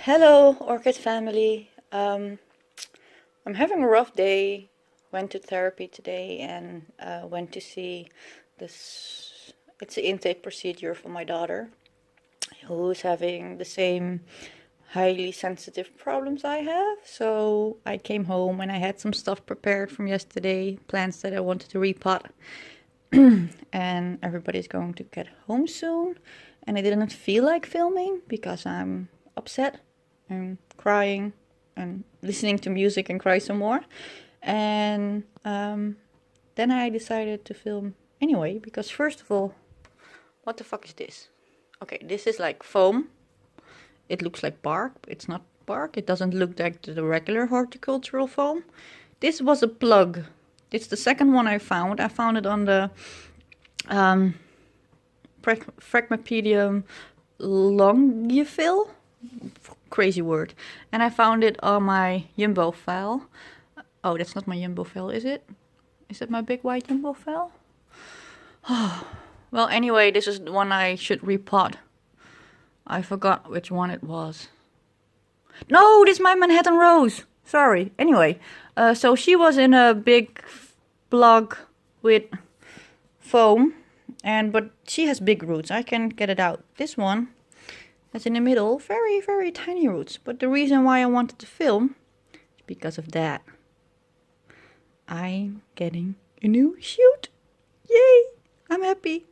Hello, orchid family. I'm having a rough day. Went to therapy today and went to see this. It's an intake procedure for my daughter, who's having the same highly sensitive problems I have. So I came home and I had some stuff prepared from yesterday, plants that I wanted to repot. And everybody's going to get home soon. And I didn't feel like filming because I'm upset and crying and listening to music and cry some more. And then I decided to film anyway because first of all, what the fuck is this? Okay, this is like foam. It looks like bark. It's not bark. It doesn't look like the regular horticultural foam. This was a plug. It's the second one I found. I found it on the phragmepedium longeuville. Crazy word. And I found it on my jumbo phal. Oh, that's not my jumbo phal, is it? Is it my big white jumbo phal? Well, anyway, this is the one I should repot. I forgot which one it was. No, this is my Manhattan Rose. Sorry. Anyway, so she was in a big plug with foam, but she has big roots. I can get it out. This one that's in the middle, very, very tiny roots. But the reason why I wanted to film is because of that. I'm getting a new shoot. Yay! I'm happy.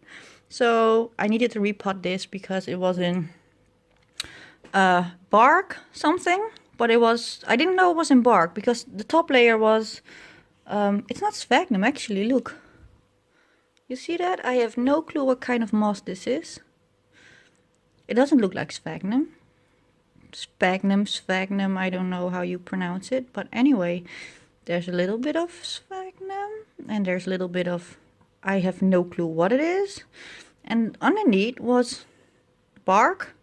So I needed to repot this because it was in bark something. But I didn't know it was in bark because the top layer was, it's not sphagnum actually, look. You see that? I have no clue what kind of moss this is. It doesn't look like sphagnum. Sphagnum, I don't know how you pronounce it. But anyway, there's a little bit of sphagnum and there's a little bit of, I have no clue what it is. And underneath was bark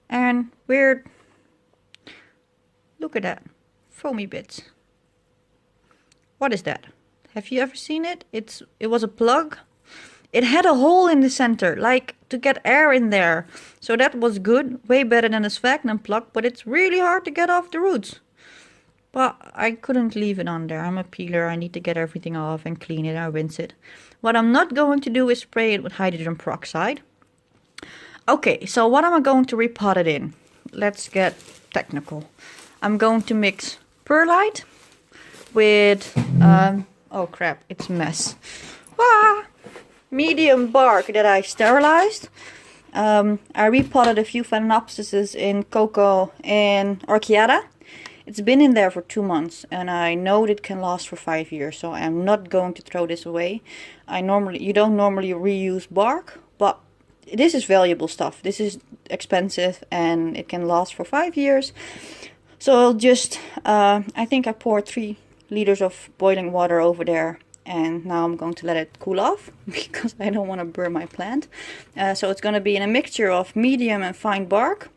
and weird, look at that, foamy bits. What is that? Have you ever seen it? It was a plug. It had a hole in the center, like to get air in there. So that was good, way better than a sphagnum plug, but it's really hard to get off the roots. But I couldn't leave it on there. I'm a peeler, I need to get everything off and clean it and rinse it. What I'm not going to do is spray it with hydrogen peroxide. Okay, so what am I going to repot it in? Let's get technical. I'm going to mix perlite with, oh crap, it's a mess. Medium bark that I sterilized. I repotted a few phalaenopsises in cocoa and orchiada. It's been in there for 2 months and I know it can last for 5 years, so I'm not going to throw this away. You don't normally reuse bark, but this is valuable stuff. This is expensive and it can last for 5 years. So I'll just, I think I poured 3 liters of boiling water over there. And now I'm going to let it cool off because I don't want to burn my plant. So it's going to be in a mixture of medium and fine bark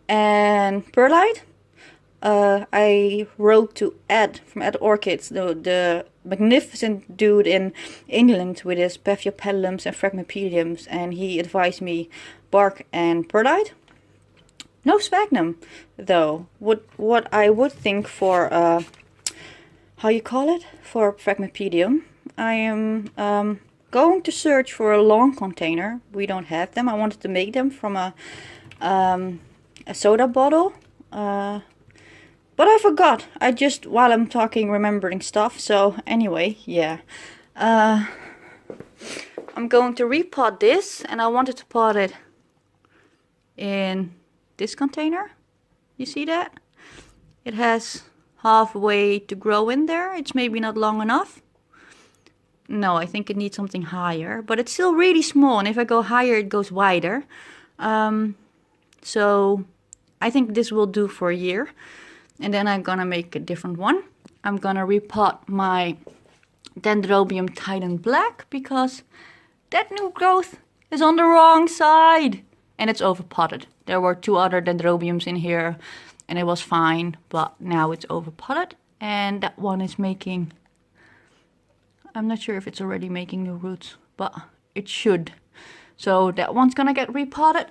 and perlite. I wrote to Ed from Ed Orchids, the magnificent dude in England with his phragmepediums and phragmepediums, and he advised me bark and perlite. No sphagnum though. What I would think for how you call it, for phragmepedium, I am going to search for a long container. We don't have them. I wanted to make them from a soda bottle, but I forgot. I just, while I'm talking, remembering stuff. So anyway, yeah, I'm going to repot this, and I wanted to pot it in this container. You see that? It has halfway to grow in there. It's maybe not long enough. No, I think it needs something higher, but it's still really small, and if I go higher it goes wider. So I think this will do for a year, and then I'm gonna make a different one. I'm gonna repot my dendrobium Thailand black because that new growth is on the wrong side and it's overpotted. There were 2 other dendrobiums in here and it was fine, but now it's overpotted and that one is making, I'm not sure if it's already making new roots, but it should. So that one's gonna get repotted.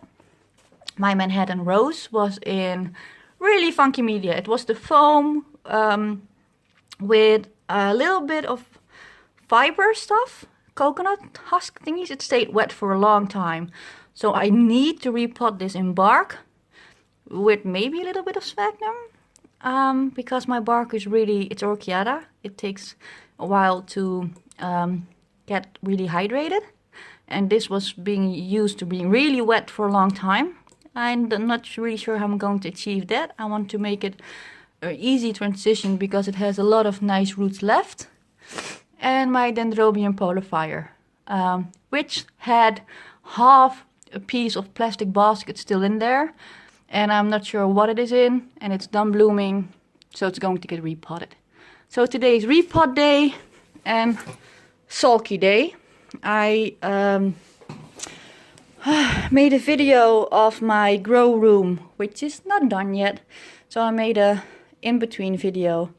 my Manhattan Rose was in really funky media. It was the foam with a little bit of fiber stuff, coconut husk thingies. It stayed wet for a long time. So I need to repot this in bark with maybe a little bit of sphagnum, because my bark is really, it's orchiada. It takes a while to get really hydrated. And this was being used to being really wet for a long time. I'm not really sure how I'm going to achieve that. I want to make it an easy transition because it has a lot of nice roots left. And my dendrobium polifire, which had half a piece of plastic basket still in there. And I'm not sure what it is in. And it's done blooming, so it's going to get repotted. So today is repot day and sulky day. I made a video of my grow room, which is not done yet. So I made a in-between video.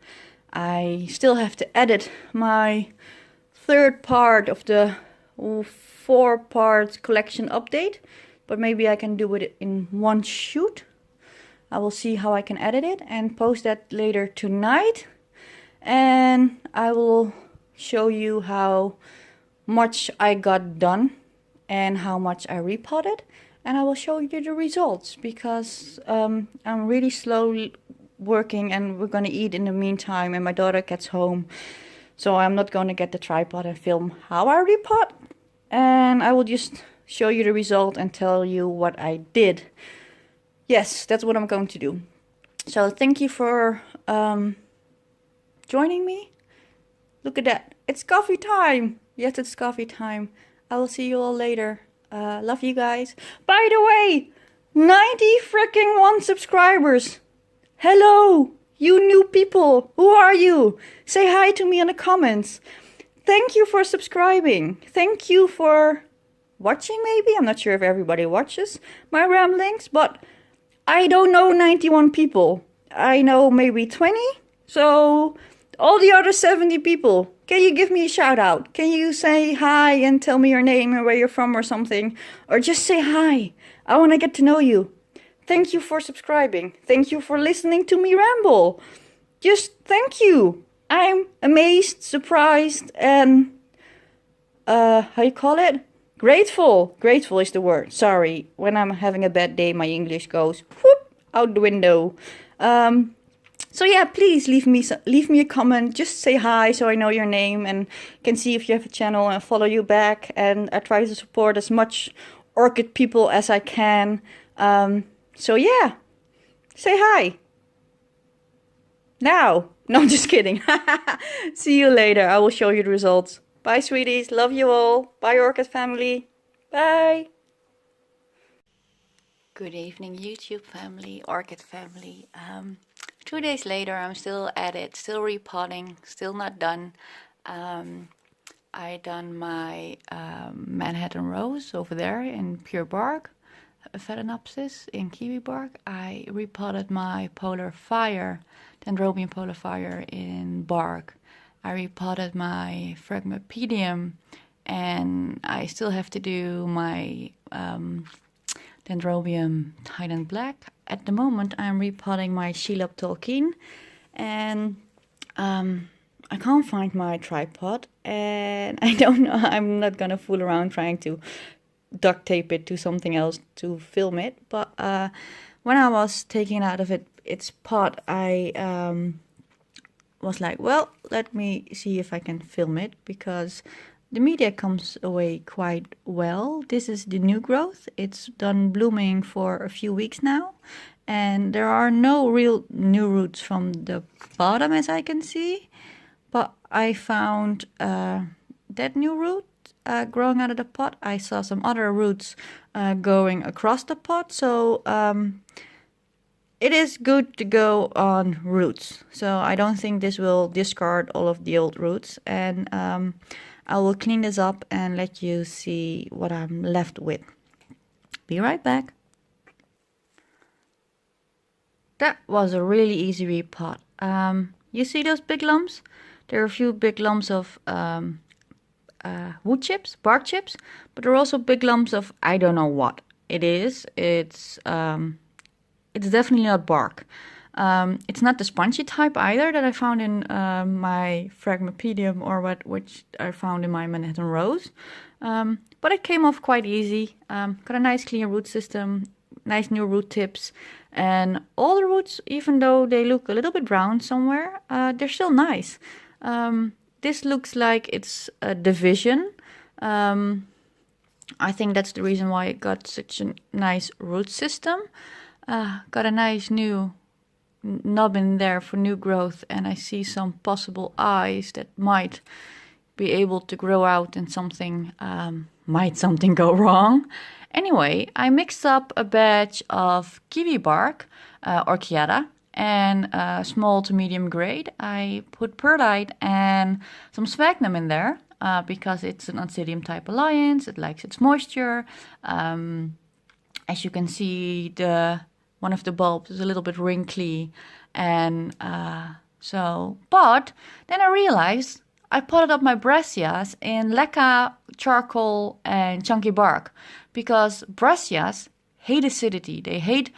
I still have to edit my third part of the 4-part collection update, but maybe I can do it in one shoot. I will see how I can edit it and post that later tonight. And I will show you how much I got done and how much I repotted, and I will show you the results because I'm really slowly working and we're gonna eat in the meantime and my daughter gets home, so I'm not gonna get the tripod and film how I repot, and I will just show you the result and tell you what I did. Yes, that's what I'm going to do. So thank you for joining me. Look at that, it's coffee time. Yes, it's coffee time. I will see you all later. Love you guys. By the way, 90 freaking 1 subscribers. Hello, you new people. Who are you? Say hi to me in the comments. Thank you for subscribing. Thank you for watching maybe. I'm not sure if everybody watches my ramblings, but I don't know 91 people. I know maybe 20. So all the other 70 people, can you give me a shout out? Can you say hi and tell me your name and where you're from or something? Or just say hi. I want to get to know you. Thank you for subscribing. Thank you for listening to me ramble. Just thank you. I'm amazed, surprised, and how you call it? Grateful. Grateful is the word. Sorry. When I'm having a bad day, my English goes whoop out the window. So yeah, please leave me a comment. Just say hi so I know your name and can see if you have a channel and follow you back. And I try to support as much orchid people as I can. So yeah, say hi. Now. No, I'm just kidding. See you later. I will show you the results. Bye, sweeties. Love you all. Bye, orchid family. Bye. Good evening, YouTube family, orchid family. 2 days later, I'm still at it, still repotting, still not done. I done my Manhattan Rose over there in pure bark, phalaenopsis in kiwi bark. I repotted my polar fire, dendrobium polar fire in bark. I repotted my phragmepedium, and I still have to do my dendrobium Thailand black. At the moment I'm repotting my shelob tolkien, and I can't find my tripod, and I don't know, I'm not gonna fool around trying to duct tape it to something else to film it, but when I was taking it out of its pot, I was like, well, let me see if I can film it, because the media comes away quite well. This is the new growth. It's done blooming for a few weeks now, and there are no real new roots from the bottom as I can see, but I found that new root growing out of the pot. I saw some other roots going across the pot, so it is good to go on roots. So I don't think this will discard all of the old roots, and I will clean this up and let you see what I'm left with. Be right back. That was a really easy repot. You see those big lumps? There are a few big lumps of wood chips, bark chips, but there are also big lumps of I don't know what. it is. It's definitely not bark. It's not the spongy type either that I found in my phragmepedium or which I found in my Manhattan rose. But it came off quite easy. Got a nice clean root system, nice new root tips, and all the roots, even though they look a little bit brown somewhere, they're still nice. This looks like it's a division. I think that's the reason why it got such a nice root system. Got a nice new knob in there for new growth, and I see some possible eyes that might be able to grow out and something go wrong. Anyway, I mixed up a batch of kiwi bark, orchiada, and small to medium grade. I put perlite and some sphagnum in there because it's an oncidium type alliance. It likes its moisture. As you can see, one of the bulbs is a little bit wrinkly, and but then I realized I potted up my brassias in leca, charcoal, and chunky bark, because brassias hate acidity. They hate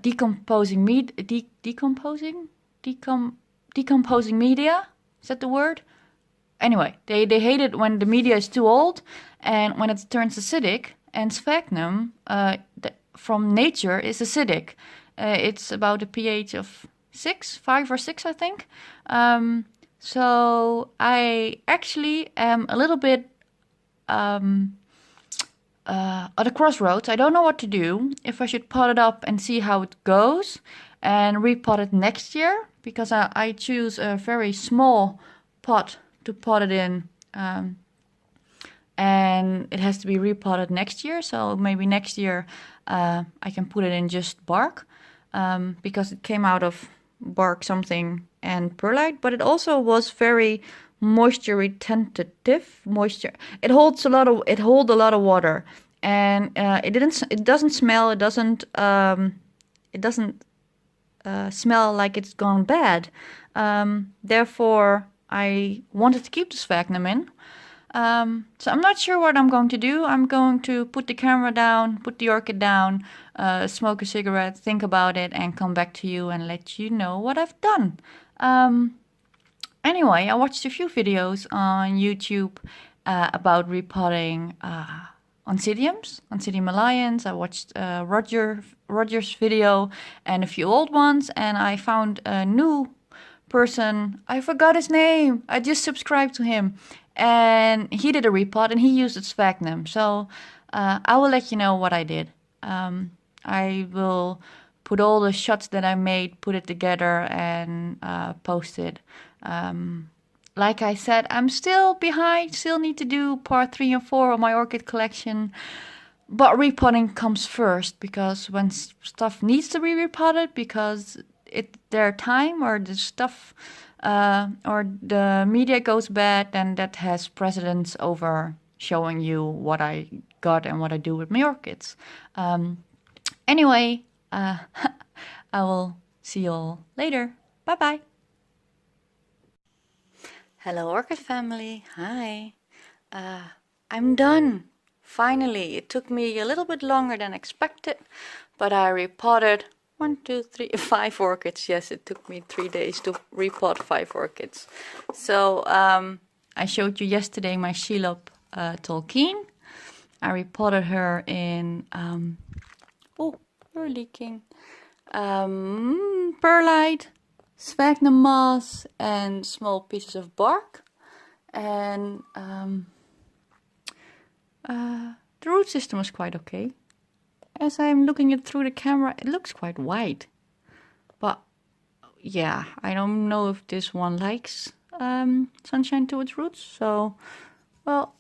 decomposing media. Is that the word? Anyway, they hate it when the media is too old and when it turns acidic. And sphagnum from nature is acidic. It's about a pH of 5 or 6, I think. So I actually am a little bit at a crossroads. I don't know what to do. If I should pot it up and see how it goes and repot it next year, because I choose a very small pot to pot it in. And it has to be repotted next year. So maybe next year I can put it in just bark, because it came out of bark something and perlite, but it also was very moisture retentive. It holds a lot of water, and it doesn't smell. It doesn't smell like it's gone bad. Therefore, I wanted to keep the sphagnum in. So I'm not sure what I'm going to do. I'm going to put the camera down, put the orchid down, smoke a cigarette, think about it, and come back to you and let you know what I've done. Anyway, I watched a few videos on YouTube about repotting Oncidium alliance. I watched Roger's video and a few old ones, and I found a new person. I forgot his name. I just subscribed to him, and he did a repot and he used its sphagnum. So I will let you know what I did. I will put all the shots that I made, put it together, and post it. Like I said, I'm still behind, still need to do part 3 and 4 of my orchid collection. But repotting comes first, because when stuff needs to be repotted, because their time or the stuff or the media goes bad, then that has precedence over showing you what I got and what I do with my orchids. Anyway, I will see you all later. Bye-bye. Hello, orchid family. Hi. I'm done. Finally, it took me a little bit longer than expected, but I repotted 5 orchids. Yes, it took me 3 days to repot 5 orchids. So I showed you yesterday my shelob tolkien. I repotted her in oh, you're leaking. Perlite, sphagnum moss, and small pieces of bark. And the root system was quite okay. As I'm looking it through the camera, it looks quite white. But yeah, I don't know if this one likes sunshine to its roots. So, well,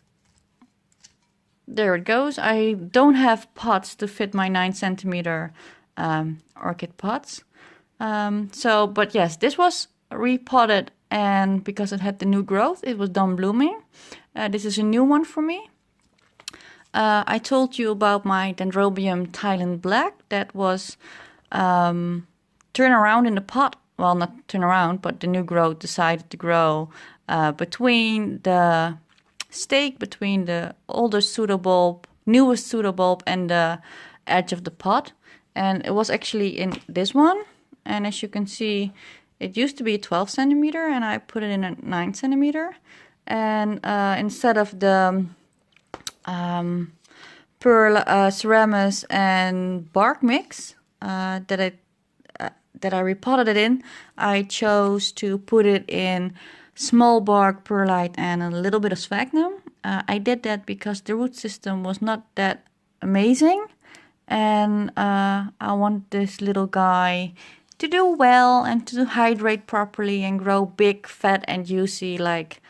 there it goes. I don't have pots to fit my 9 centimeter orchid pots. But yes, this was repotted, and because it had the new growth, it was done blooming. This is a new one for me. I told you about my dendrobium Thailand black that was turn around in the pot. Well, not turn around, but the new growth decided to grow between the stake, between the older pseudobulb, newest pseudobulb and the edge of the pot. And it was actually in this one. And as you can see, it used to be 12 centimeter and I put it in a 9 centimeter. And instead of the pearl ceramus and bark mix that I repotted it in, I chose to put it in small bark perlite and a little bit of sphagnum. I did that because the root system was not that amazing, and I want this little guy to do well and to hydrate properly and grow big, fat and juicy like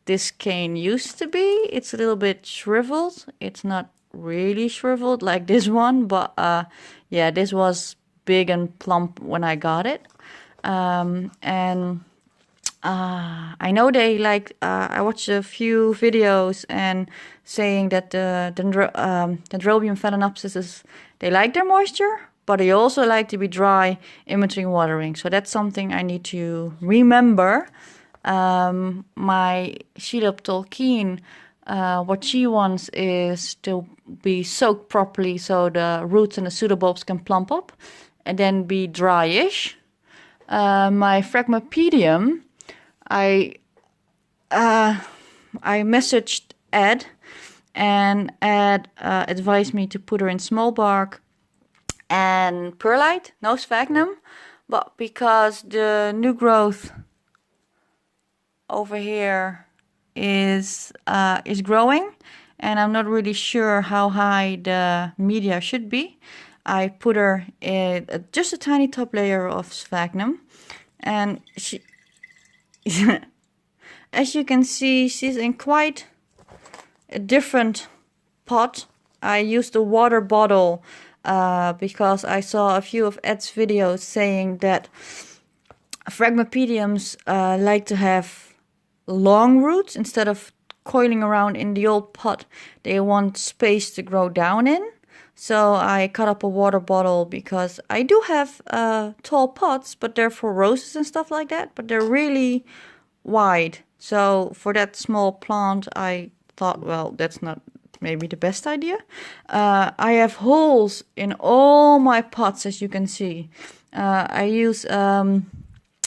this cane used to be. It's a little bit shriveled. It's not really shriveled like this one, but yeah, this was big and plump when I got it. I know they like, I watched a few videos and saying that the dendrobium phalaenopsis, they like their moisture, but they also like to be dry in between watering. So that's something I need to remember. My shelob tolkien, what she wants is to be soaked properly so the roots and the pseudobulbs can plump up and then be dryish. My phragmepedium, I messaged Ed, and Ed advised me to put her in small bark and perlite, no sphagnum, but because the new growth over here is growing, and I'm not really sure how high the media should be, I put her in just a tiny top layer of sphagnum, and she, as you can see, she's in quite a different pot. I used a water bottle because I saw a few of Ed's videos saying that phragmepediums like to have long roots instead of coiling around in the old pot. They want space to grow down in. So I cut up a water bottle because I do have tall pots, but they're for roses and stuff like that, but they're really wide. So for that small plant, I thought, well, that's not maybe the best idea. I have holes in all my pots, as you can see. I use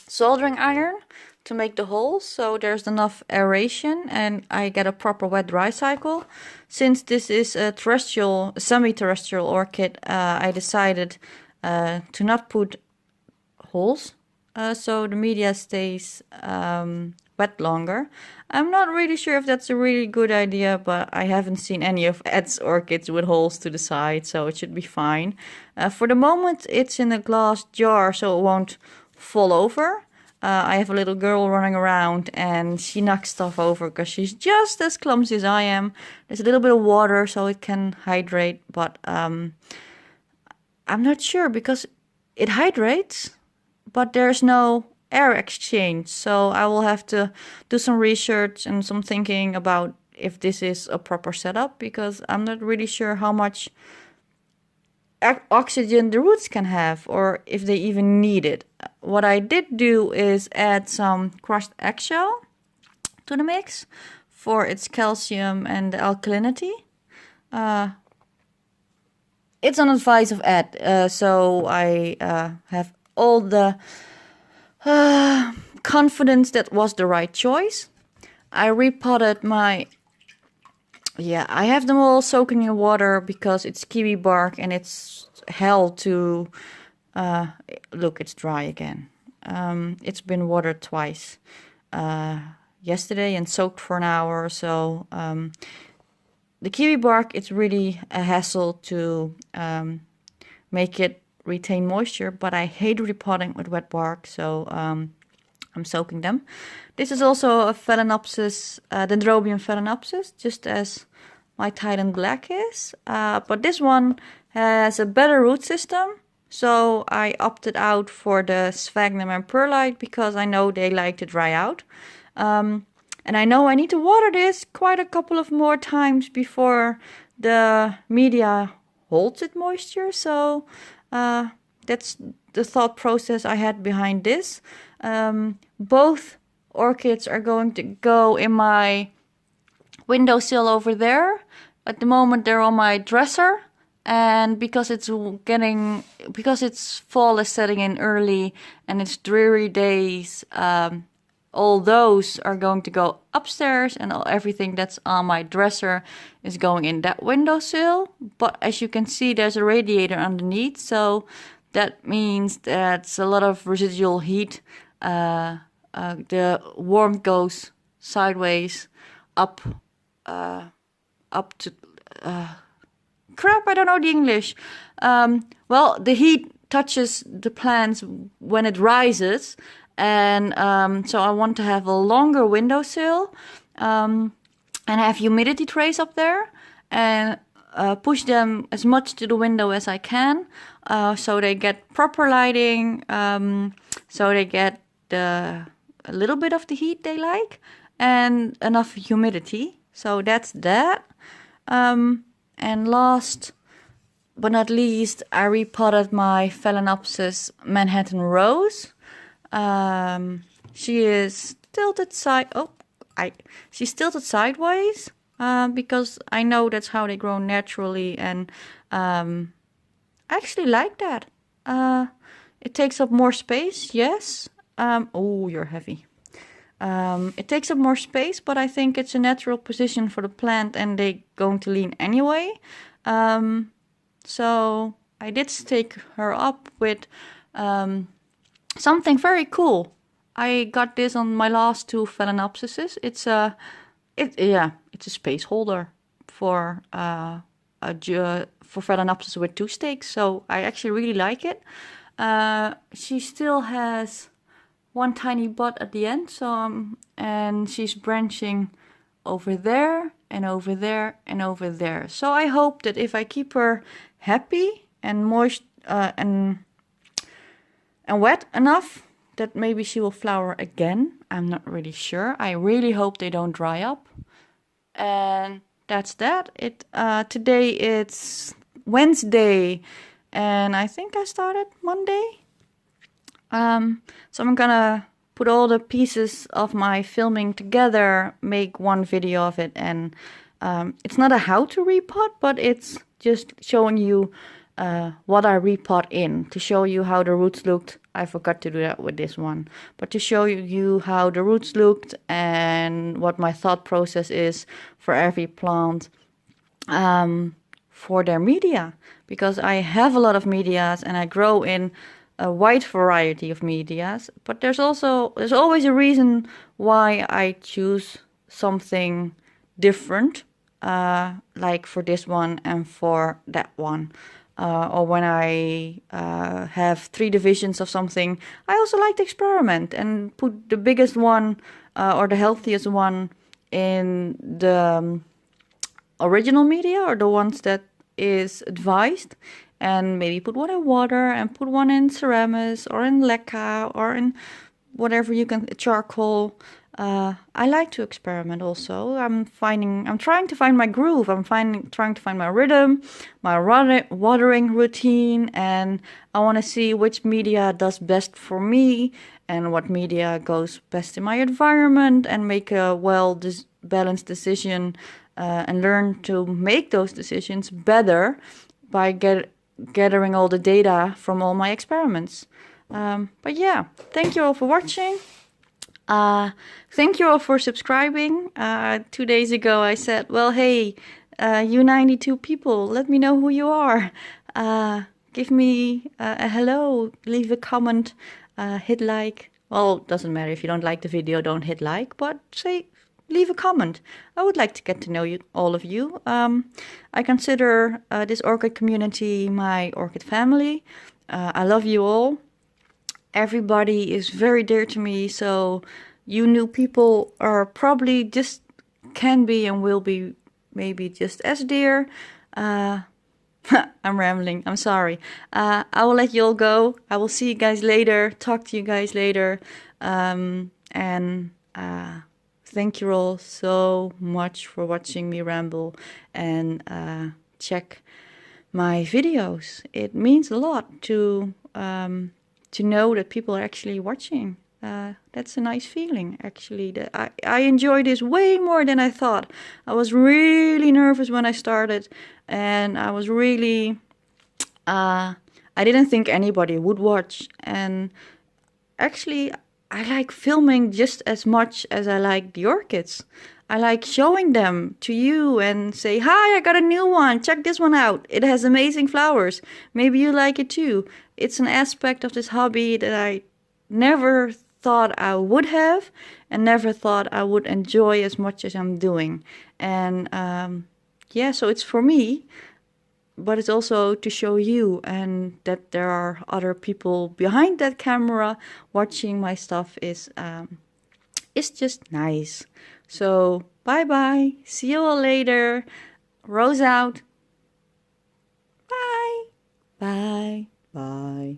soldering iron to make the holes, so there's enough aeration and I get a proper wet-dry cycle. Since this is a terrestrial, semi-terrestrial orchid, I decided to not put holes, so the media stays wet longer. I'm not really sure if that's a really good idea, but I haven't seen any of Ed's orchids with holes to the side, so it should be fine. For the moment, it's in a glass jar, so it won't fall over. I have a little girl running around and she knocks stuff over because she's just as clumsy as I am. There's a little bit of water so it can hydrate, but I'm not sure because it hydrates, but there's no air exchange. So I will have to do some research and some thinking about if this is a proper setup, because I'm not really sure how much oxygen the roots can have or if they even need it. What I did do is add some crushed eggshell to the mix for its calcium and alkalinity. It's on advice of Ed, so I have all the confidence that was the right choice. I repotted my... Yeah, I have them all soaking in water because it's kiwi bark and it's hell to... look, it's dry again. It's been watered twice. Yesterday and soaked for an hour or so. The kiwi bark, it's really a hassle to make it retain moisture, but I hate repotting with wet bark, so I'm soaking them. This is also a phalaenopsis, dendrobium phalaenopsis, just as my Thailand black is. But this one has a better root system, so I opted out for the sphagnum and perlite because I know they like to dry out. And I know I need to water this quite a couple of more times before the media holds its moisture. So that's the thought process I had behind this. Both orchids are going to go in my windowsill over there. at the moment they're on my dresser, and because it's fall is setting in early and it's dreary days, all those are going to go upstairs, and everything that's on my dresser is going in that windowsill. But as you can see, there's a radiator underneath, so that means that's a lot of residual heat. The warmth goes sideways up to crap, I don't know the English. Well, the heat touches the plants when it rises, and so I want to have a longer windowsill, and have humidity trays up there, and push them as much to the window as I can, so they get proper lighting, so they get a little bit of the heat they like, and enough humidity. So that's that. And last but not least, I repotted my phalaenopsis Manhattan Rose. She is tilted she's tilted sideways, because I know that's how they grow naturally, and I actually like that. It takes up more space, yes. Oh, you're heavy. It takes up more space, but I think it's a natural position for the plant, and they're going to lean anyway. So I did stake her up with something very cool. I got this on my last two phalaenopsises. It's a space holder for phalaenopsis with two stakes. So I actually really like it. She still has one tiny bud at the end, so and she's branching over there and over there and over there. So I hope that if I keep her happy and moist and wet enough, that maybe she will flower again. I'm not really sure. I really hope they don't dry up. And that's that. Today it's Wednesday, and I think I started Monday. So I'm gonna put all the pieces of my filming together, make one video of it, and it's not a how to repot, but it's just showing you what I repot in, to show you how the roots looked. I forgot to do that with this one, but to show you how the roots looked and what my thought process is for every plant, for their media, because I have a lot of medias and I grow in a wide variety of medias, but there's always a reason why I choose something different, like for this one and for that one. Or when I have 3 divisions of something, I also like to experiment and put the biggest one or the healthiest one in the original media, or the ones that is advised, and maybe put one in water and put one in ceramis or in leca or in whatever you can, charcoal. I like to experiment also. I'm trying to find my groove. Trying to find my rhythm, my watering routine, and I want to see which media does best for me and what media goes best in my environment, and make a balanced decision, and learn to make those decisions better by gathering all the data from all my experiments. But yeah, thank you all for watching. Thank you all for subscribing. 2 days ago I said, well, hey, you 92 people, let me know who you are. Give me a hello, leave a comment, hit like. Well, it doesn't matter if you don't like the video, don't hit like, but leave a comment. I would like to get to know you, all of you. I consider this orchid community my orchid family. I love you all. Everybody is very dear to me, so you new people are probably can be and will be maybe just as dear. I'm rambling, I'm sorry. I will let you all go. I will see you guys later, talk to you guys later. Thank you all so much for watching me ramble and check my videos. It means a lot to know that people are actually watching. that's a nice feeling, actually. I enjoy this way more than I thought. I was really nervous when I started, and I was really... I didn't think anybody would watch. And actually, I like filming just as much as I like the orchids. I like showing them to you and say, hi, I got a new one. Check this one out. It has amazing flowers. Maybe you like it too. It's an aspect of this hobby that I never thought I would have and never thought I would enjoy as much as I'm doing. And yeah, so it's for me, but it's also to show you and that there are other people behind that camera watching my stuff is just nice. So bye bye. See you all later. Rose out. Bye. Bye. Bye.